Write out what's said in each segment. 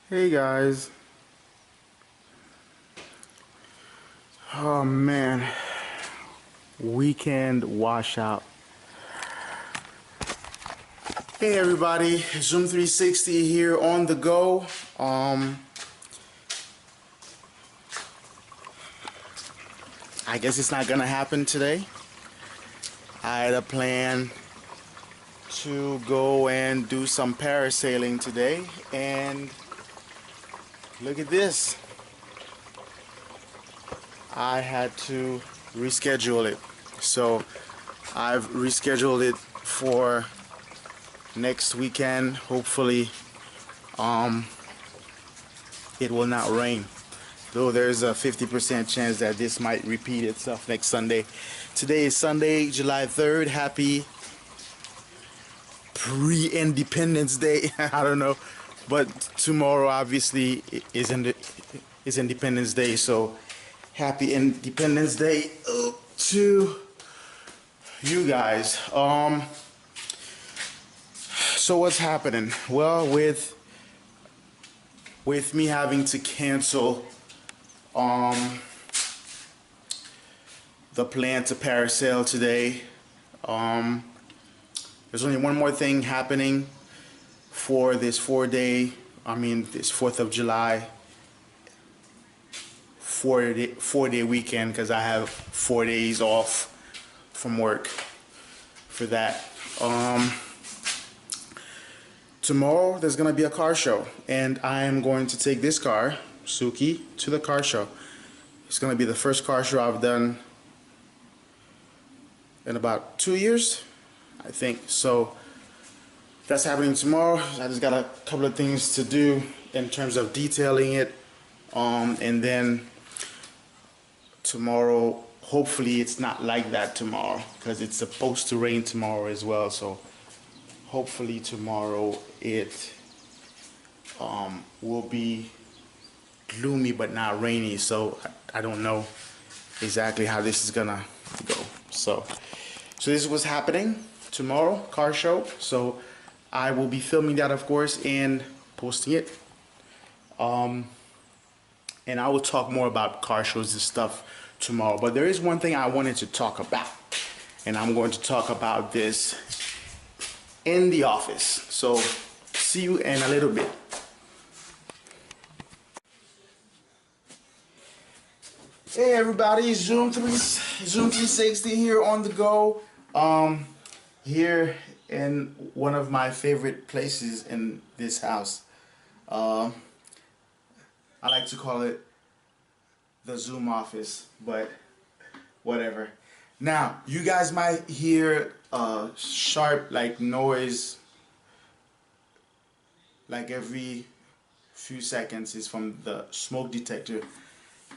Hey guys. Oh man, weekend washout. Hey everybody, Zoom 360 here on the go. I guess it's not gonna happen today. I had a plan to go and do some parasailing today, and look at this. I had to reschedule it. So I've rescheduled it for next weekend. Hopefully it will not rain, though there's a 50% chance that this might repeat itself next Sunday. Today is Sunday, July 3rd. Happy pre-Independence Day. I don't know, but tomorrow obviously is Independence Day, so happy Independence Day to you guys. So what's happening? Well, with me having to cancel the plan to parasail today, there's only one more thing happening for this 4th of July 4-day weekend, because I have 4 days off from work for that. Tomorrow there's gonna be a car show, and I am going to take this car, Suki, to the car show. It's gonna be the first car show I've done in about 2 years, I think. So that's happening tomorrow. I just got a couple of things to do in terms of detailing it, and then tomorrow, hopefully it's not like that tomorrow, because it's supposed to rain tomorrow as well. So hopefully tomorrow it will be gloomy but not rainy. So I don't know exactly how this is gonna go. So this is what's happening tomorrow, car show. So I will be filming that, of course, and posting it. And I will talk more about car shows and stuff tomorrow. But there is one thing I wanted to talk about, and I'm going to talk about this in the office. So see you in a little bit. Hey everybody, Zoom 360 here on the go. Here in one of my favorite places in this house. I like to call it the Zoom office, but whatever. Now, you guys might hear a sharp noise every few seconds. Is from the smoke detector.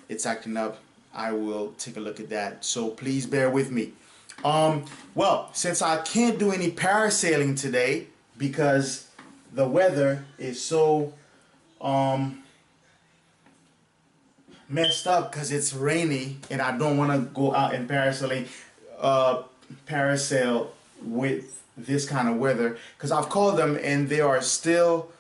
It's acting up. I will take a look at that, so please bear with me. Well, since I can't do any parasailing today because the weather is so messed up, because it's rainy and I don't want to go out and parasail with this kind of weather, because I've called them and they are still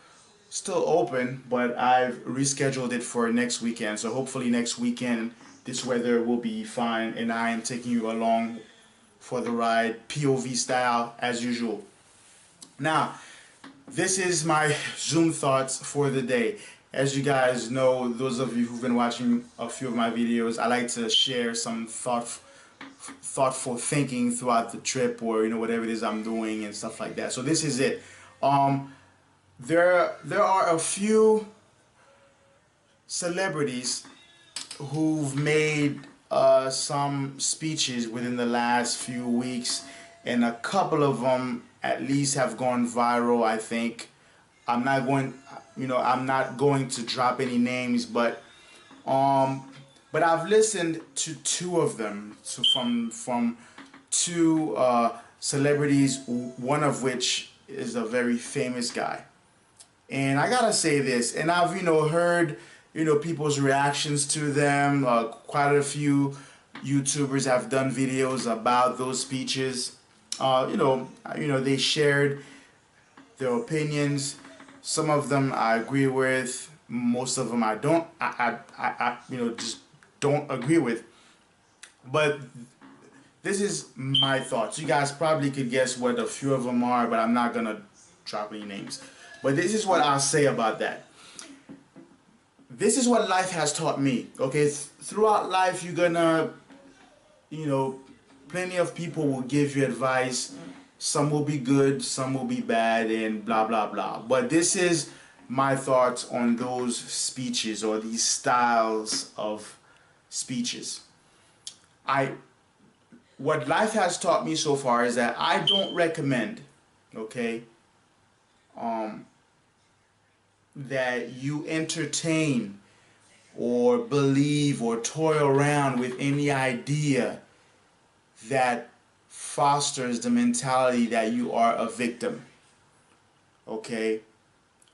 open, but I've rescheduled it for next weekend. So hopefully next weekend this weather will be fine, and I am taking you along for the ride, POV style as usual. Now, this is my Zoom thoughts for the day. As you guys know, those of you who've been watching a few of my videos, I like to share some thoughtful thinking throughout the trip, or whatever it is I'm doing and stuff like that. So this is it. There are a few celebrities who've made some speeches within the last few weeks, and a couple of them at least have gone viral, I think. I'm not going to drop any names, but I've listened to two of them, from two celebrities, one of which is a very famous guy. And I gotta say this, and I've heard people's reactions to them. Quite a few YouTubers have done videos about those speeches. They shared their opinions. Some of them I agree with, most of them I don't, just don't agree with. But this is my thoughts. You guys probably could guess what a few of them are, but I'm not gonna drop any names. But this is what I'll say about that. This is what life has taught me. Okay, throughout life, you're gonna, plenty of people will give you advice. Some will be good, some will be bad, and blah blah blah. But this is my thoughts on those speeches or these styles of speeches. What life has taught me so far is that I don't recommend, okay, that you entertain or believe or toy around with any idea that fosters the mentality that you are a victim. Okay?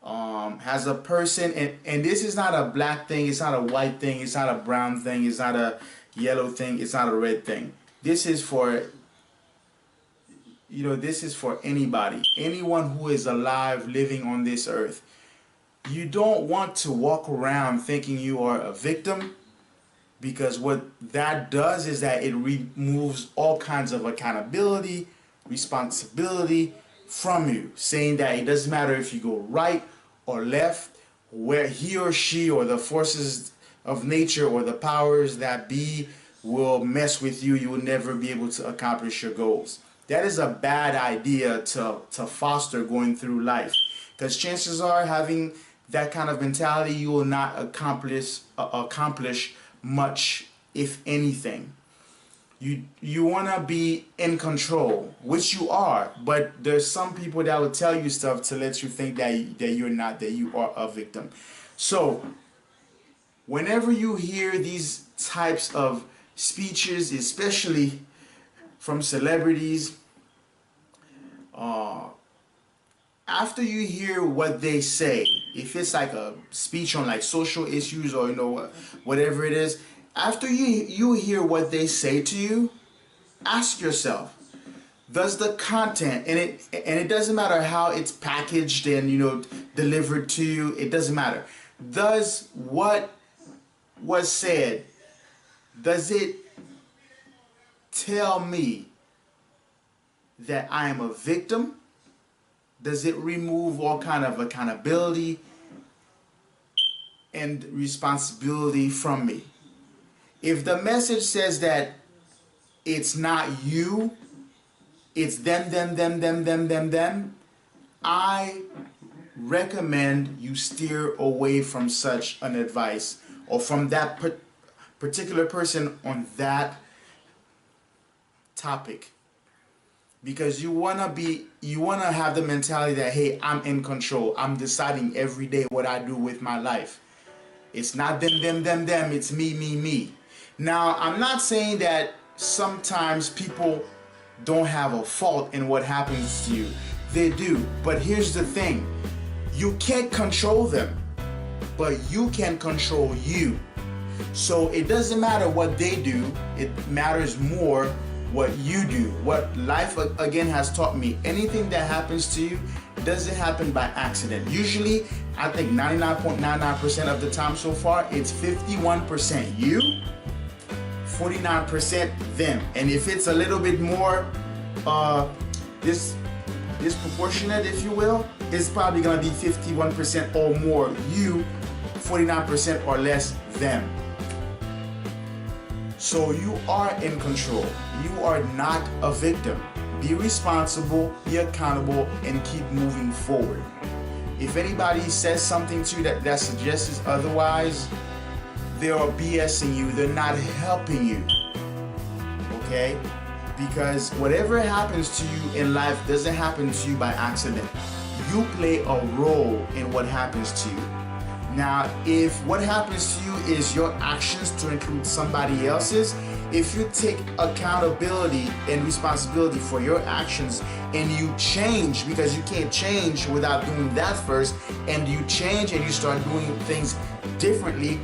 As a person, and this is not a black thing, it's not a white thing, it's not a brown thing, it's not a yellow thing, it's not a red thing. This is for anybody, anyone who is alive living on this earth. You don't want to walk around thinking you are a victim, because what that does is that it removes all kinds of accountability, responsibility from you, saying that it doesn't matter if you go right or left, where he or she or the forces of nature or the powers that be will mess with you. You will never be able to accomplish your goals. That is a bad idea to foster going through life, because chances are, having that kind of mentality, you will not accomplish much, if anything. You want to be in control, which you are, but there's some people that will tell you stuff to let you think that you're not, that you are a victim. So whenever you hear these types of speeches, especially from celebrities, after you hear what they say, if it's like a speech on like social issues or whatever it is, after you hear what they say to you, ask yourself, does the content, and it doesn't matter how it's packaged and delivered to you, it doesn't matter, does what was said, does it tell me that I am a victim? Does it remove all kind of accountability and responsibility from me? If the message says that it's not you, it's them, I recommend you steer away from such an advice, or from that particular person on that topic. Because you wanna have the mentality that, hey, I'm in control. I'm deciding every day what I do with my life. It's not them, it's me. Now, I'm not saying that sometimes people don't have a fault in what happens to you. They do. But here's the thing. You can't control them, but you can control you. So it doesn't matter what they do. It matters more what you do. What life again has taught me, anything that happens to you doesn't happen by accident. Usually, I think 99.99% of the time so far, it's 51% you, 49% them. And if it's a little bit more disproportionate, if you will, it's probably gonna be 51% or more you, 49% or less them. So you are in control. You are not a victim. Be responsible, be accountable, and keep moving forward. If anybody says something to you that suggests otherwise, they are BSing you. They're not helping you. Okay? Because whatever happens to you in life doesn't happen to you by accident. You play a role in what happens to you. Now, if what happens to you is your actions to include somebody else's, if you take accountability and responsibility for your actions and you change, because you can't change without doing that first, and you change and you start doing things differently.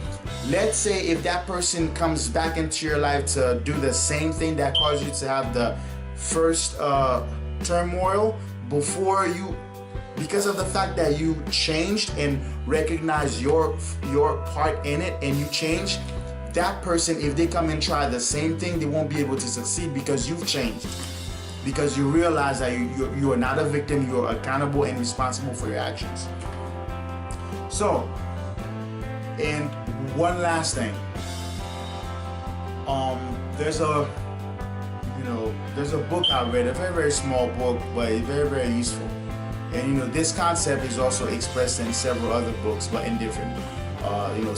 Let's say if that person comes back into your life to do the same thing that caused you to have the first turmoil, before you because of the fact that you changed and recognize your part in it, and you changed, that person, if they come and try the same thing, they won't be able to succeed because you've changed. Because you realize that you are not a victim, you are accountable and responsible for your actions. So, and one last thing. There's a book I read, a very, very small book, but very, very useful. And this concept is also expressed in several other books, but in different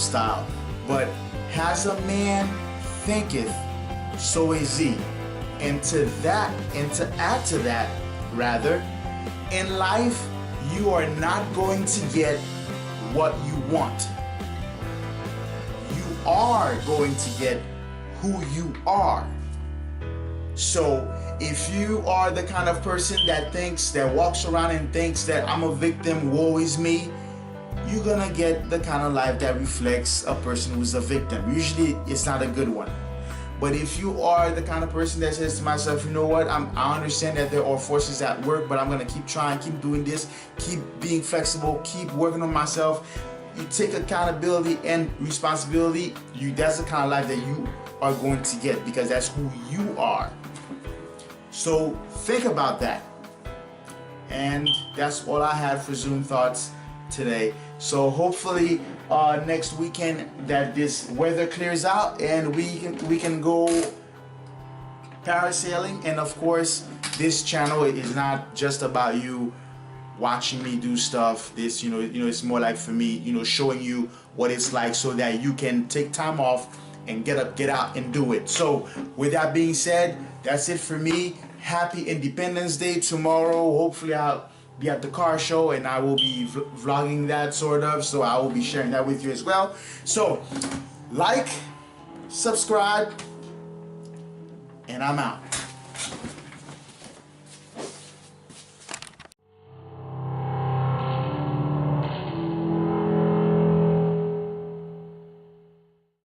style. But as a man thinketh, so is he. And to add to that, rather, in life, you are not going to get what you want. You are going to get who you are. So if you are the kind of person that walks around and thinks that I'm a victim, woe is me, you're gonna get the kind of life that reflects a person who's a victim. Usually it's not a good one. But if you are the kind of person that says to myself, you know what, I understand that there are forces at work, but I'm gonna keep trying, keep doing this, keep being flexible, keep working on myself. You take accountability and responsibility, that's the kind of life that you are going to get, because that's who you are. So think about that. And that's all I had for Zoom Thoughts today. So hopefully next weekend that this weather clears out and we can go parasailing. And of course, this channel is not just about you watching me do stuff. This it's more like for me, showing you what it's like so that you can take time off and get out and do it. So with that being said, that's it for me. Happy Independence Day tomorrow. Hopefully I'll be at the car show and I will be vlogging that sort of, so I will be sharing that with you as well. So like, subscribe, and I'm out.